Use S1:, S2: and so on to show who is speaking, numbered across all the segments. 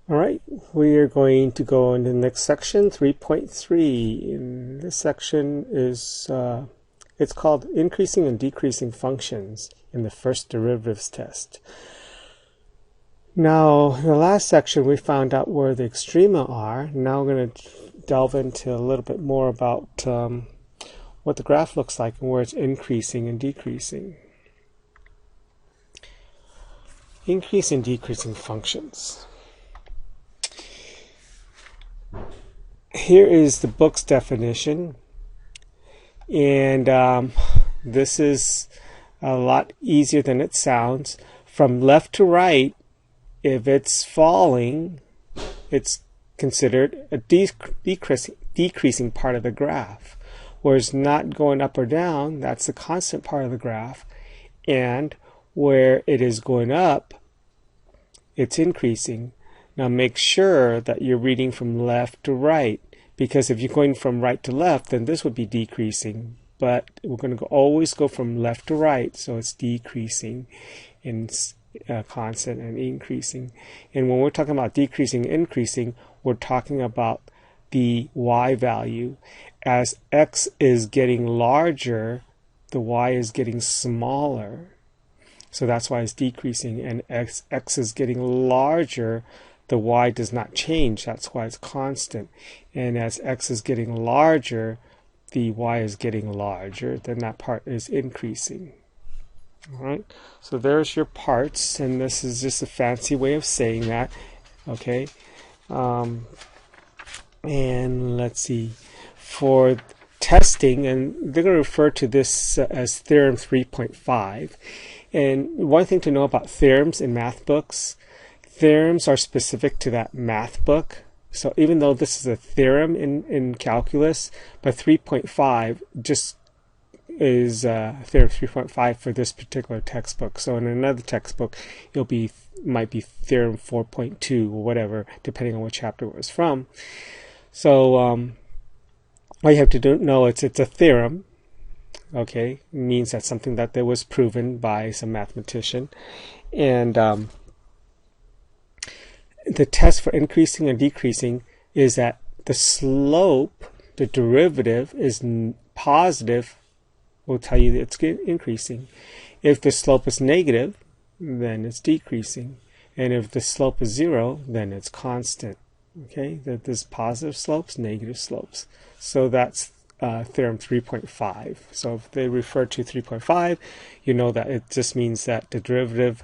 S1: All right, we are going to go into the next section, 3.3. And this section is, it's called increasing and decreasing functions in the first derivatives test. Now, in the last section, we found out where the extrema are. Now we're going to delve into a little bit more about what the graph looks like and where it's increasing and decreasing. Increase and decreasing functions. Here is the book's definition, and this is a lot easier than it sounds. From left to right, if it's falling, it's considered a decreasing part of the graph. Whereas not going up or down, that's the constant part of the graph. And where it is going up, it's increasing. Now make sure that you're reading from left to right, because if you're going from right to left, then this would be decreasing. But we're going to always go from left to right, so it's decreasing in constant and increasing. And when we're talking about decreasing, increasing, we're talking about the y value. As x is getting larger, the y is getting smaller. So that's why it's decreasing. And x is getting larger, the y does not change. That's why it's constant. And as x is getting larger, the y is getting larger. Then that part is increasing. All right. So there's your parts, and this is just a fancy way of saying that. Okay. And let's see. For testing, and they're going to refer to this as theorem 3.5. And one thing to know about theorems in math books, theorems are specific to that math book. So even though this is a theorem in calculus, but 3.5 just is theorem 3.5 for this particular textbook. So in another textbook, might be theorem 4.2 or whatever, depending on what chapter it was from. So all you have to know it's a theorem. Okay, it means that's something that was proven by some mathematician. And the test for increasing and decreasing is that the slope, the derivative, is positive, will tell you that it's increasing. If the slope is negative, then it's decreasing. And if the slope is 0, then it's constant. Okay, that there's positive slopes, negative slopes. So that's theorem 3.5. So if they refer to 3.5, you know that it just means that the derivative,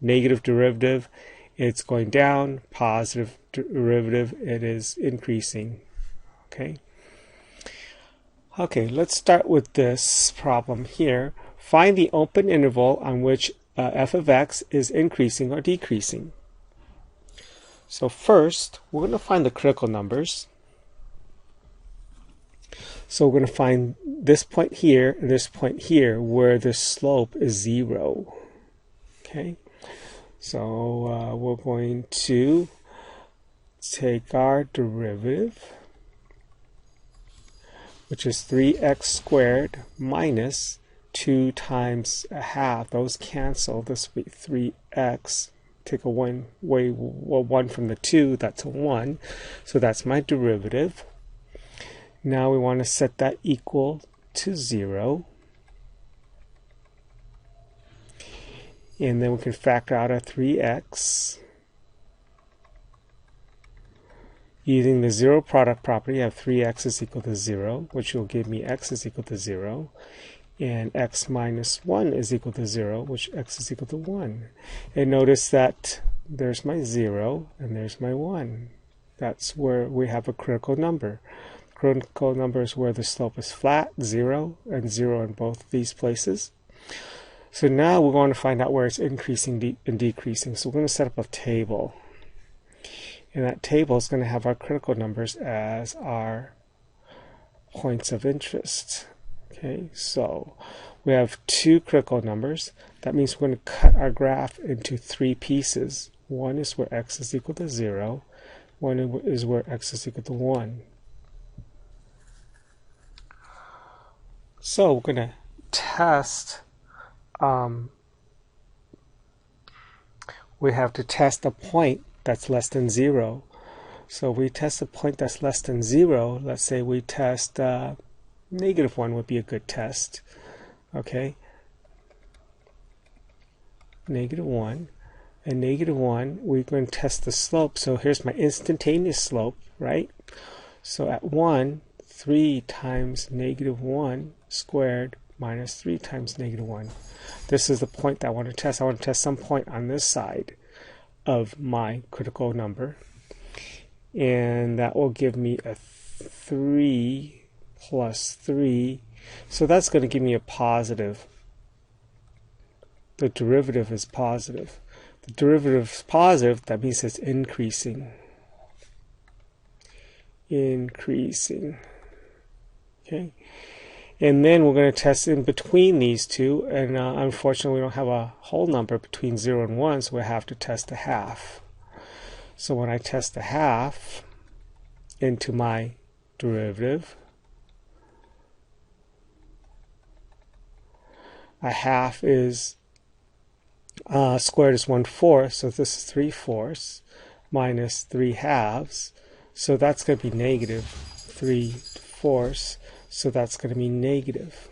S1: negative derivative, it's going down, positive derivative, it is increasing. Okay. Okay, let's start with this problem here. Find the open interval on which f of x is increasing or decreasing. So first, we're going to find the critical numbers. So we're going to find this point here and this point here where the slope is 0. Okay. So we're going to take our derivative, which is 3x squared minus 2 times a half. Those cancel. This will be 3x. Take a 1 from the 2, that's a 1. So that's my derivative. Now we want to set that equal to 0. And then we can factor out our 3x. Using the zero product property, I have 3x is equal to 0, which will give me x is equal to 0. And x minus 1 is equal to 0, which x is equal to 1. And notice that there's my 0 and there's my 1. That's where we have a critical number. Critical number is where the slope is flat, 0, and 0 in both these places. So now we're going to find out where it's increasing and decreasing. So we're going to set up a table. And that table is going to have our critical numbers as our points of interest. Okay, so we have 2 critical numbers. That means we're going to cut our graph into 3 pieces. One is where x is equal to 0. One is where x is equal to 1. So we're going to test. We have to test a point that's less than 0. So we test a point that's less than 0. Let's say we test -1 would be a good test. Okay, -1. And -1, we're going to test the slope. So here's my instantaneous slope, right? So at 1, 3 times -1 squared minus 3 times -1. This is the point that I want to test. I want to test some point on this side of my critical number. And that will give me a 3 plus 3. So that's going to give me a positive. The derivative is positive. The derivative is positive, that means it's increasing. Increasing. Okay. And then we're going to test in between these two, and unfortunately we don't have a whole number between 0 and 1, so we have to test a half. So when I test a half into my derivative, a half is squared is 1/4, so this is 3/4 minus 3/2, so that's going to be negative 3/4. So that's going to be negative.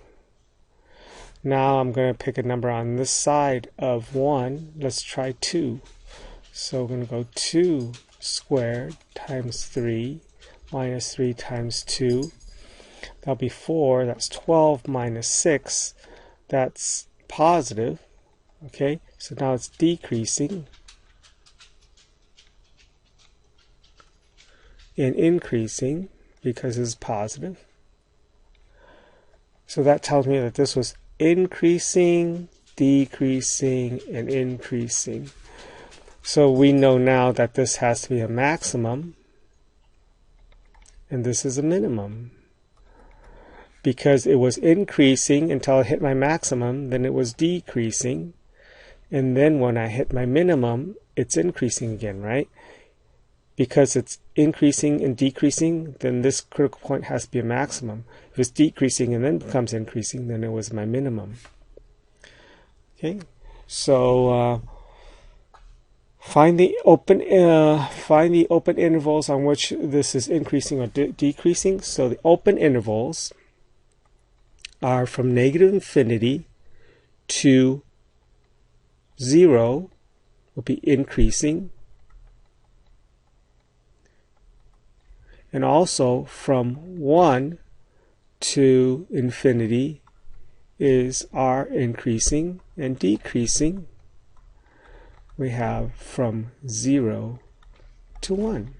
S1: Now I'm going to pick a number on this side of 1. Let's try 2. So we're going to go 2 squared times 3 minus 3 times 2. That'll be 4. That's 12 minus 6. That's positive. Okay, so now it's decreasing and increasing because it's positive. So that tells me that this was increasing, decreasing, and increasing. So we know now that this has to be a maximum, and this is a minimum. Because it was increasing until I hit my maximum, then it was decreasing, and then when I hit my minimum, it's increasing again, right? Because it's increasing and decreasing, then this critical point has to be a maximum. If it's decreasing and then becomes increasing, then it was my minimum. Okay, so find the open intervals on which this is increasing or decreasing. So the open intervals are from -infinity to 0 will be increasing. And also from 1 to infinity are increasing and decreasing. We have from 0 to 1.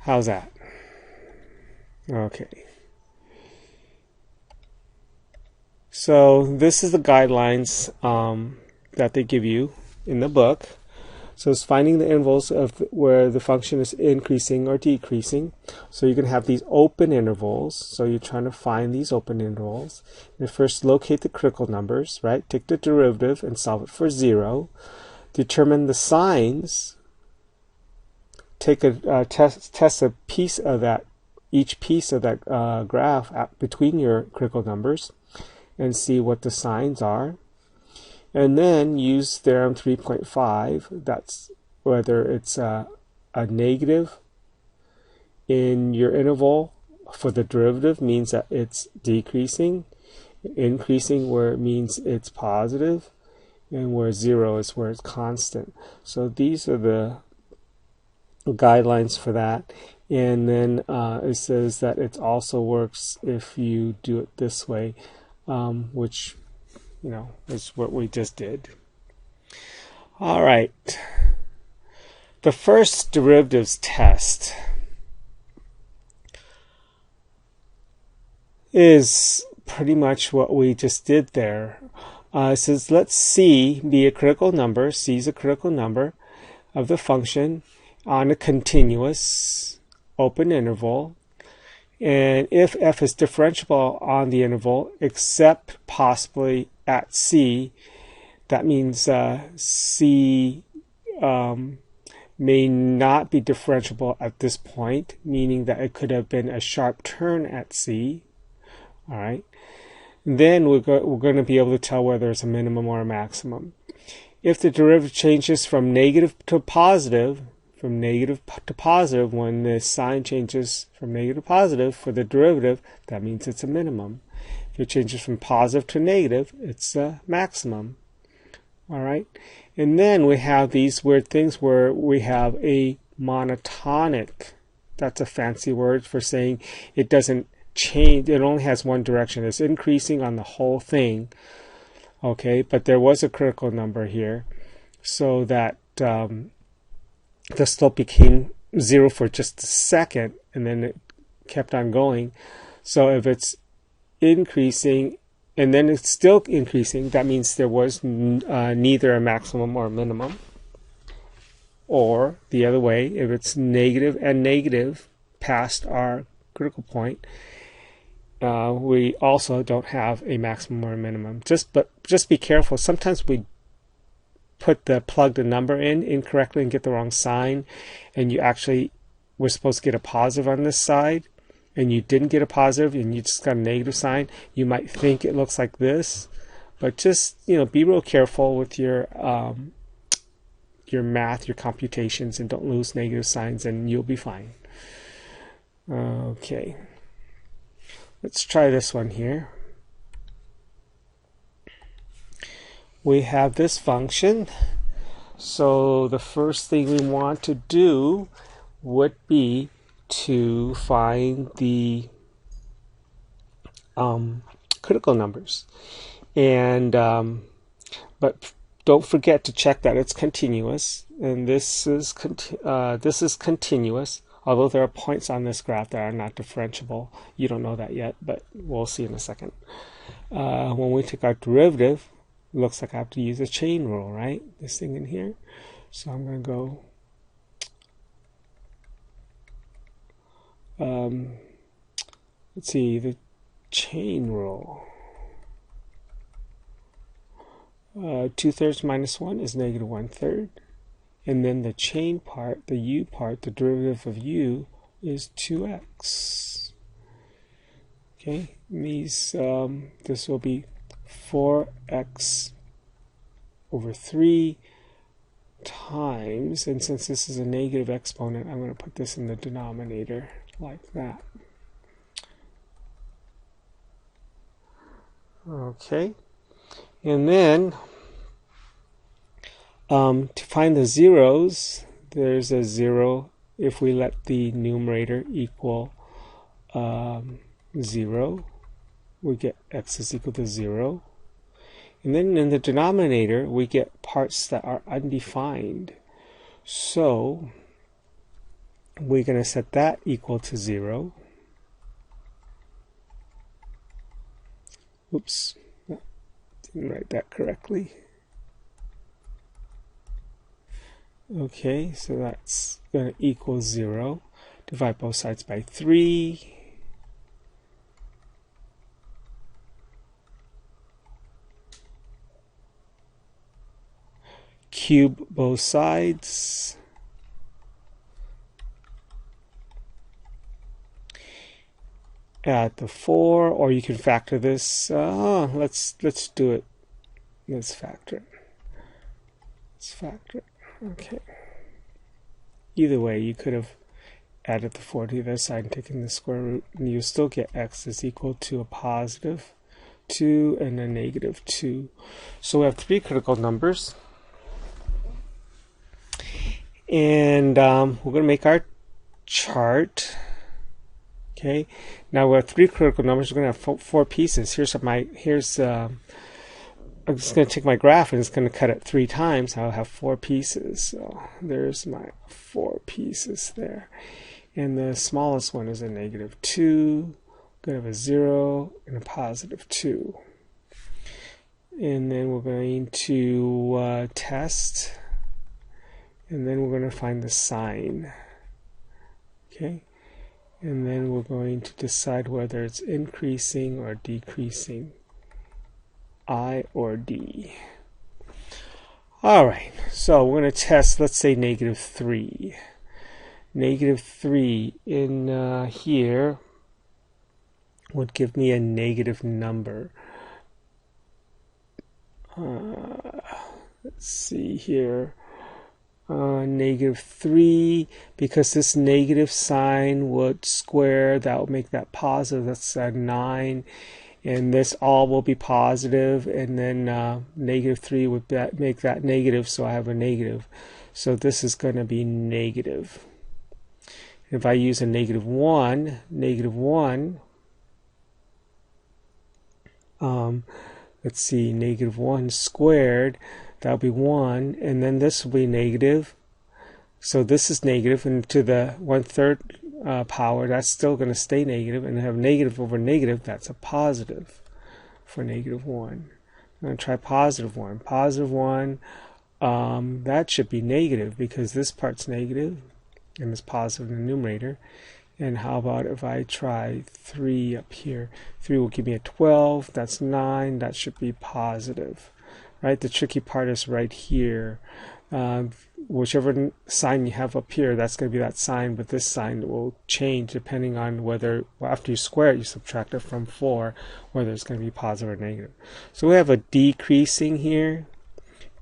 S1: How's that? Okay. So this is the guidelines that they give you in the book. So it's finding the intervals of where the function is increasing or decreasing. So you can have these open intervals. So you're trying to find these open intervals. You first locate the critical numbers, right? Take the derivative and solve it for 0. Determine the signs. Take a test a piece of that, each piece of that graph between your critical numbers, and see what the signs are. And then use theorem 3.5. That's whether it's a negative in your interval for the derivative means that it's decreasing, increasing where it means it's positive, and where 0 is where it's constant. So these are the guidelines for that. And then it says that it also works if you do it this way, which, you know, is what we just did. All right. The first derivatives test is pretty much what we just did there. It says let C be a critical number. C is a critical number of the function on a continuous open interval. And if f is differentiable on the interval, except possibly at C, that means C may not be differentiable at this point, meaning that it could have been a sharp turn at C. All right. then we're going to be able to tell whether it's a minimum or a maximum. If the derivative changes from negative to positive, when the sign changes from negative to positive for the derivative, that means it's a minimum. If it changes from positive to negative, it's a maximum. All right? And then we have these weird things where we have a monotonic. That's a fancy word for saying it doesn't change. It only has one direction. It's increasing on the whole thing. Okay, but there was a critical number here, so that the slope became 0 for just a second, and then it kept on going. So if it's increasing and then it's still increasing, that means there was neither a maximum or a minimum. Or the other way, if it's negative and negative past our critical point, we also don't have a maximum or a minimum. Just be careful. Sometimes we plug the number in incorrectly and get the wrong sign, and you actually were supposed to get a positive on this side, and you didn't get a positive, and you just got a negative sign. You might think it looks like this, but just be real careful with your math, your computations, and don't lose negative signs, and you'll be fine. Okay. Let's try this one here. We have this function. So the first thing we want to do would be to find the critical numbers. And but don't forget to check that it's continuous. And this is continuous. Although there are points on this graph that are not differentiable. You don't know that yet, but we'll see in a second. When we take our derivative, it looks like I have to use a chain rule, right? This thing in here. So I'm going to go, let's see, the chain rule. 2/3 minus 1 is negative 1/3. And then the chain part, the u part, the derivative of u is 2x. Okay, these this will be 4x over 3 times, and since this is a negative exponent, I'm going to put this in the denominator like that. Okay, and then to find the zeros, there's a 0 if we let the numerator equal 0. We get x is equal to 0. And then in the denominator, we get parts that are undefined. So we're going to set that equal to 0. Oops, didn't write that correctly. Okay, so that's going to equal 0. Divide both sides by 3. Cube both sides. Add the 4, or you can factor this. Let's do it. Let's factor it. Okay. Either way, you could have added the 4 to the other side and taken the square root, and you still get x is equal to a positive 2 and a negative 2. So we have 3 critical numbers. And we're going to make our chart. Okay. Now we have 3 critical numbers. We're going to have 4 pieces. I'm just going to take my graph and it's going to cut it 3 times. I'll have 4 pieces. So there's my 4 pieces there. And the smallest one is a negative 2. Going to have a 0 and a positive 2. And then we're going to test. And then we're going to find the sign. Okay. And then we're going to decide whether it's increasing or decreasing. I or D. Alright, so we're going to test, let's say, negative 3. Negative 3 in here would give me a negative number. let's see here. -3, because this negative sign would square, that would make that positive. That's 9, and this all will be positive, and then -3 would make that negative, so I have a negative. So this is going to be negative. If I use a -1, let's see, -1 squared, that'll be 1, and then this will be negative. So this is negative, and to the 1/3 power, that's still going to stay negative, and have negative over negative, that's a positive for -1. I'm going to try +1. +1, that should be negative because this part's negative, and it's positive in the numerator. And how about if I try 3 up here? 3 will give me a 12, that's 9, that should be positive. Right? The tricky part is right here. Whichever sign you have up here, that's going to be that sign, but this sign will change depending on whether, well, after you square it, you subtract it from 4, whether it's going to be positive or negative. So we have a decreasing here,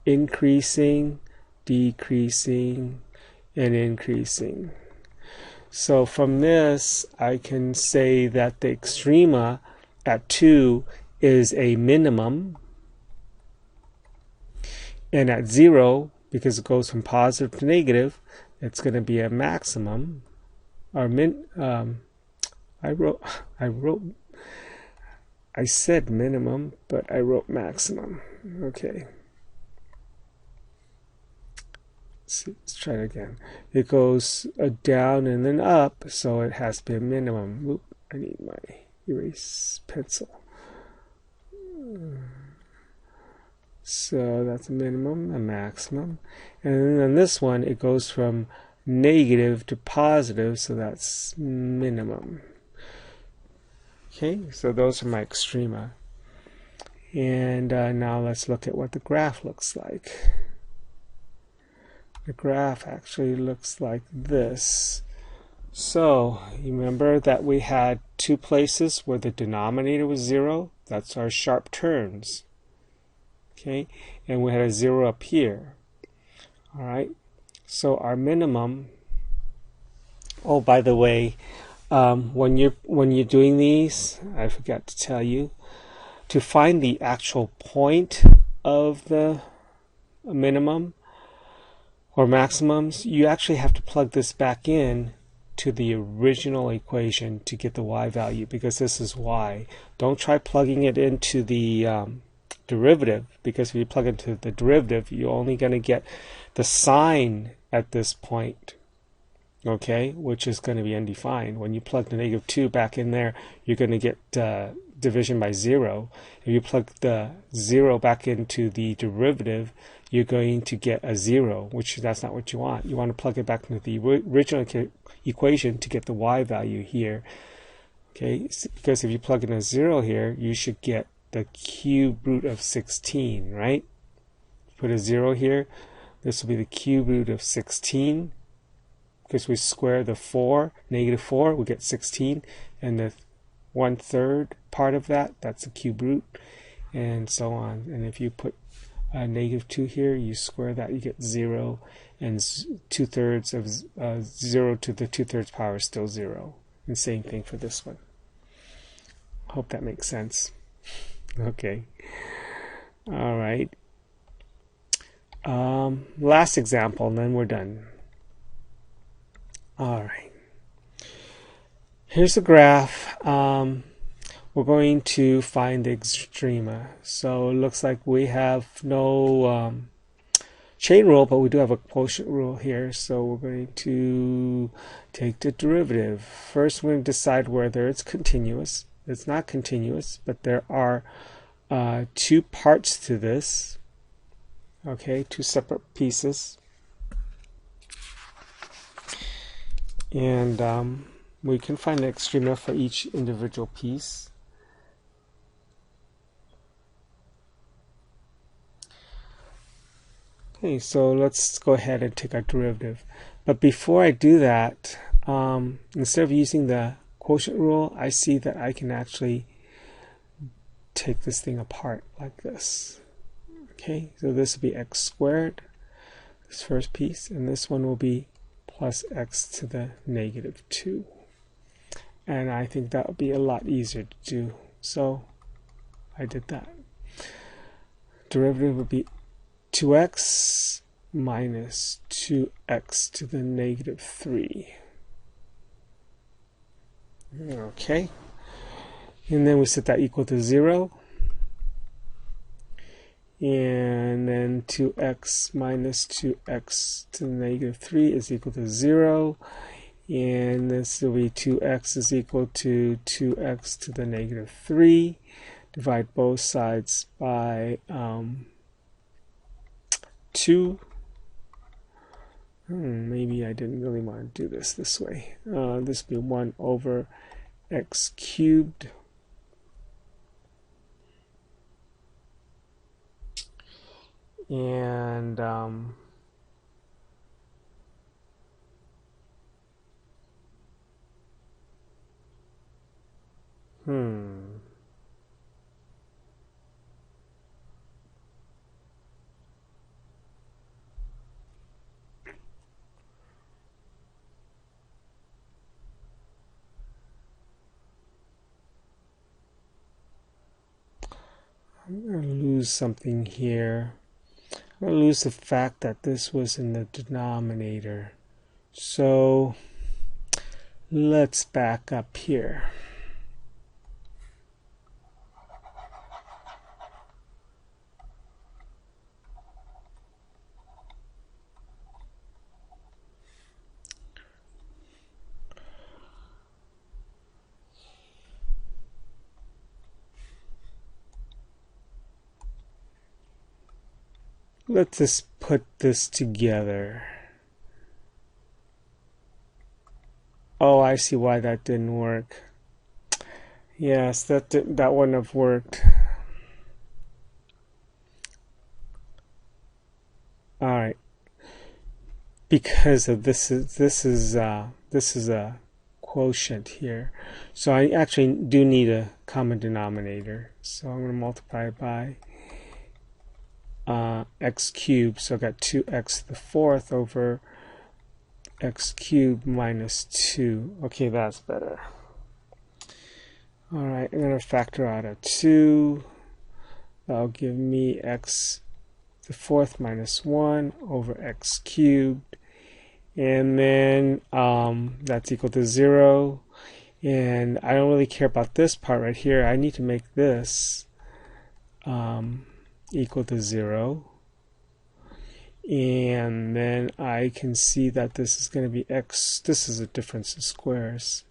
S1: increasing, decreasing, and increasing. So from this, I can say that the extrema at 2 is a minimum, and at 0, because it goes from positive to negative, it's going to be a maximum. Or I said minimum, but I wrote maximum. Okay. Let's try it again. It goes down and then up, so it has to be a minimum. Oop, I need my erase pencil. So that's a minimum, a maximum. And then on this one, it goes from negative to positive, so that's minimum. Okay, so those are my extrema. And now let's look at what the graph looks like. The graph actually looks like this. So you remember that we had 2 places where the denominator was 0. That's our sharp turns. Okay, and we had a 0 up here. All right. So our minimum. Oh, by the way, when you're doing these, I forgot to tell you, to find the actual point of the minimum or maximums, you actually have to plug this back in to the original equation to get the y value, because this is y. Don't try plugging it into the derivative, because if you plug into the derivative, you're only going to get the sign at this point, okay, which is going to be undefined. When you plug the -2 back in there, you're going to get division by 0. If you plug the 0 back into the derivative, you're going to get a 0, which that's not what you want. You want to plug it back into the original equation to get the y value here. Okay, because if you plug in a 0 here, you should get the cube root of 16, right? Put a 0 here. This will be the cube root of 16. Because we square the 4, -4, we get 16. And the 1/3 part of that, that's the cube root. And so on. And if you put -2 here, you square that, you get 0. And 2/3 of 0 to the 2/3 power is still 0. And same thing for this one. Hope that makes sense. Okay. All right. Last example, and then we're done. All right. Here's the graph. We're going to find the extrema. So it looks like we have no chain rule, but we do have a quotient rule here. So we're going to take the derivative. First, we're going to decide whether it's continuous. It's not continuous, but there are 2 parts to this. Okay, 2 separate pieces. And we can find the extrema for each individual piece. Okay, so let's go ahead and take our derivative. But before I do that, instead of using the quotient rule, I see that I can actually take this thing apart like this. Okay, so this will be x squared, this first piece, and this one will be plus x to the negative 2. And I think that would be a lot easier to do, so I did that. Derivative would be 2x minus 2x to the negative 3. Okay, and then we set that equal to 0. And then 2x minus 2x to the negative 3 is equal to 0. And this will be 2x is equal to 2x to the negative 3. Divide both sides by 2. Maybe I didn't really want to do this way. This will be 1 over x cubed. And I'm going to lose something here. I'm going to lose the fact that this was in the denominator. So let's back up here. Let's just put this together. Oh, I see why that didn't work. Yes, that wouldn't have worked. All right, because of this is a quotient here, so I actually do need a common denominator. So I'm going to multiply by x cubed, so I got 2x to the 4th over x cubed minus 2. Okay, that's better. Alright, I'm going to factor out a 2. That'll give me x to the 4th minus 1 over x cubed. And then that's equal to 0. And I don't really care about this part right here. I need to make this equal to 0. And then I can see that this is going to be x. This is a difference of squares.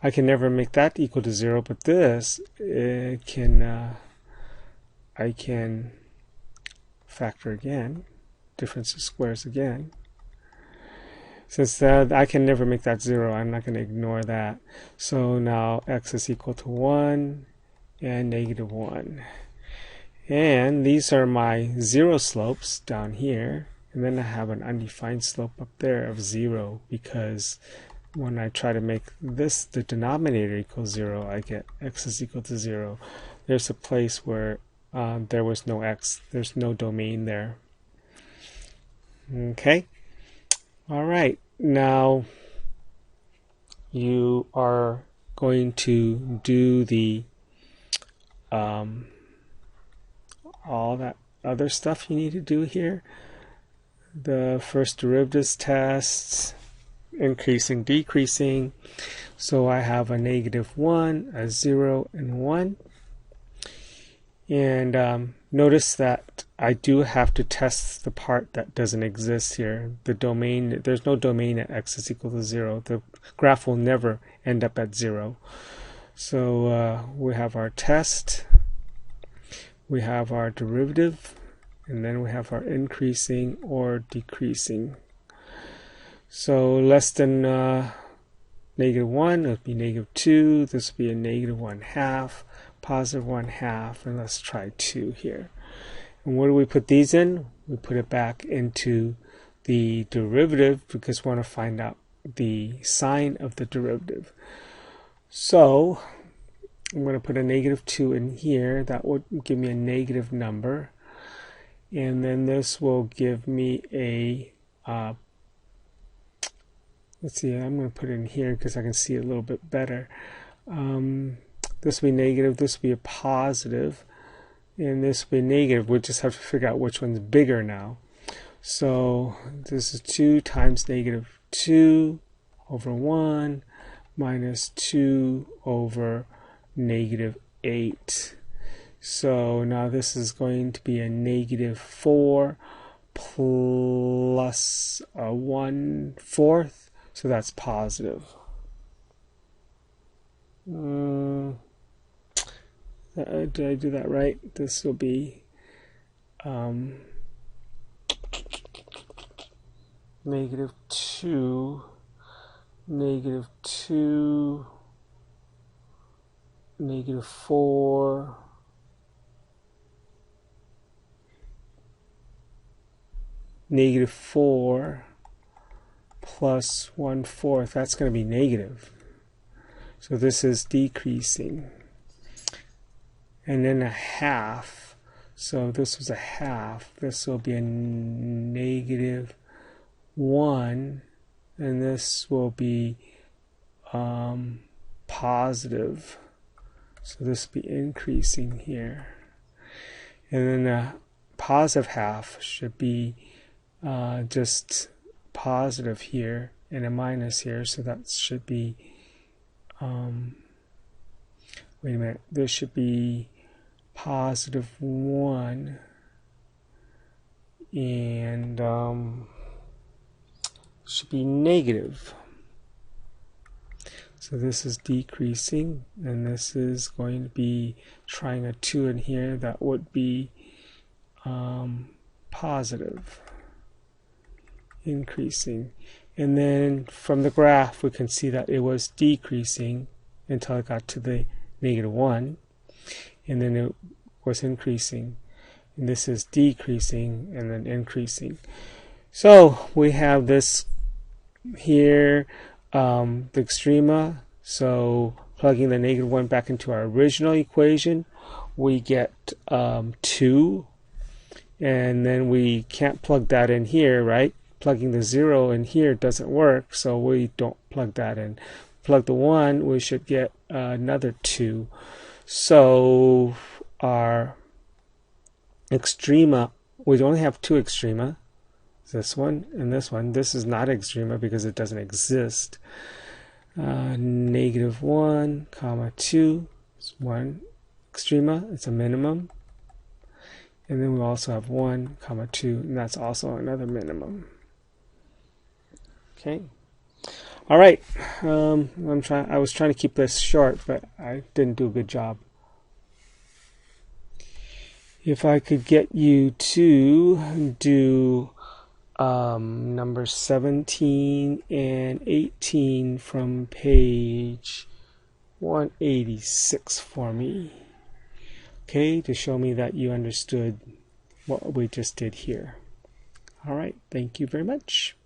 S1: I can never make that equal to 0, but this I can factor again, difference of squares again. Since I can never make that 0, I'm not going to ignore that. So now x is equal to 1 and negative 1. And these are my 0 slopes down here. And then I have an undefined slope up there of 0, because when I try to make this the denominator equal 0, I get x is equal to 0. There's a place where there was no x. There's no domain there. Okay. All right. Now you are going to do the all that other stuff you need to do here. The first derivatives tests, increasing, decreasing. So I have a negative 1, a 0, and 1. And notice that I do have to test the part that doesn't exist here. The domain, there's no domain at x is equal to 0. The graph will never end up at 0. So we have our test, we have our derivative, and then we have our increasing or decreasing. So less than negative 1, it would be negative 2. This would be a negative 1/2, positive 1/2, and let's try 2 here. And where do we put these in? We put it back into the derivative because we want to find out the sign of the derivative. So I'm going to put a negative 2 in here. That would give me a negative number. And then this will give me a, let's see, I'm going to put it in here because I can see it a little bit better. This will be negative, this will be a positive, and this will be negative. We'll just have to figure out which one's bigger now. So this is 2 times negative 2 over 1 minus 2 over negative 8. So now this is going to be a negative 4 plus a 1/4. So that's positive. Did I do that right? This will be negative 2, negative 2, negative 4, negative 4 plus 1/4. That's going to be negative. So this is decreasing. And then a half. So this was a half. This will be a negative 1. And this will be positive. So this will be increasing here. And then the positive half should be just positive here and a minus here. So that should be, wait a minute, this should be positive 1 and should be negative. So this is decreasing, and this is going to be trying a 2 in here. That would be positive, increasing. And then from the graph we can see that it was decreasing until it got to the negative 1, and then it was increasing, and this is decreasing and then increasing. So we have this here, the extrema. So plugging the negative 1 back into our original equation, we get 2, and then we can't plug that in here, right? Plugging the 0 in here doesn't work, so we don't plug that in. Plug the 1, we should get another 2. So our extrema, we only have 2 extrema, this one and this one. This is not extrema because it doesn't exist. Negative 1, comma 2 is 1 extrema, it's a minimum. And then we also have 1, comma 2, and that's also another minimum. Okay. All right. I was trying to keep this short, but I didn't do a good job. If I could get you to do number 17 and 18 from page 186 for me. Okay, to show me that you understood what we just did here. All right, thank you very much.